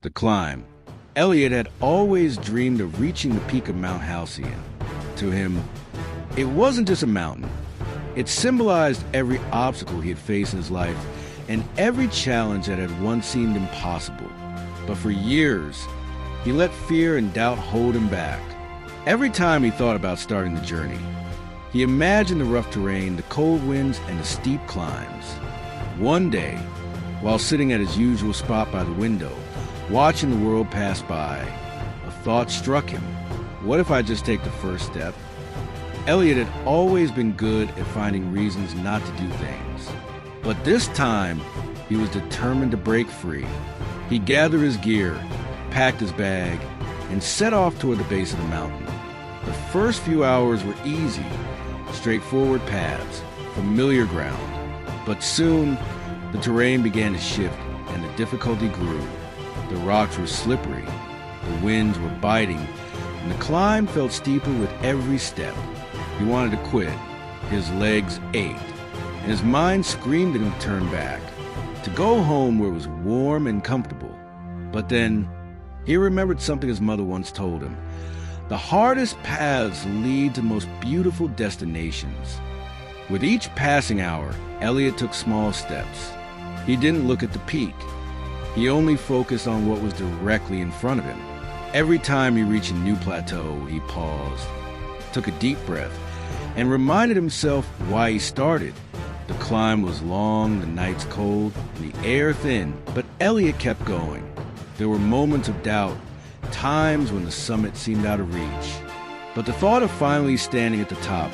The climb. Eliot had always dreamed of reaching the peak of Mount Halcyon. To him, it wasn't just a mountain. It symbolized every obstacle he had faced in his life and every challenge that had once seemed impossible. But for years, he let fear and doubt hold him back. Every time he thought about starting the journey, he imagined the rough terrain, the cold winds, and the steep climbs. One day, while sitting at his usual spot by the window, watching the world pass by, a thought struck him. What if I just take the first step? Eliot had always been good at finding reasons not to do things. But this time, he was determined to break free. He gathered his gear, packed his bag, and set off toward the base of the mountain. The first few hours were easy, straightforward paths, familiar ground. But soon, the terrain began to shift and the difficulty grew. The rocks were slippery, the winds were biting, and the climb felt steeper with every step. He wanted to quit. His legs ached, and his mind screamed at him to turn back, to go home where it was warm and comfortable. But then, he remembered something his mother once told him. The hardest paths lead to the most beautiful destinations. With each passing hour, Eliot took small steps. He didn't look at the peak. He only focused on what was directly in front of him. Every time he reached a new plateau, he paused, took a deep breath, and reminded himself why he started. The climb was long, the nights cold, and the air thin, but Eliot kept going. There were moments of doubt, times when the summit seemed out of reach. But the thought of finally standing at the top,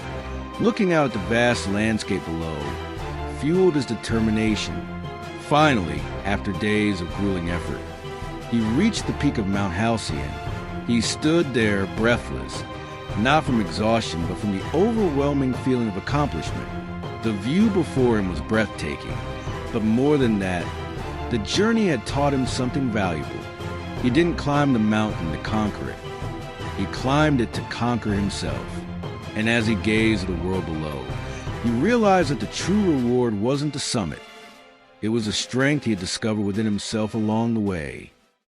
looking out at the vast landscape below, fueled his determination. Finally, after days of grueling effort, he reached the peak of Mount Halcyon. He stood there breathless, not from exhaustion, but from the overwhelming feeling of accomplishment. The view before him was breathtaking, but more than that, the journey had taught him something valuable. He didn't climb the mountain to conquer it. He climbed it to conquer himself. And as he gazed at the world below, he realized that the true reward wasn't the summit. It was the strength he had discovered within himself along the way.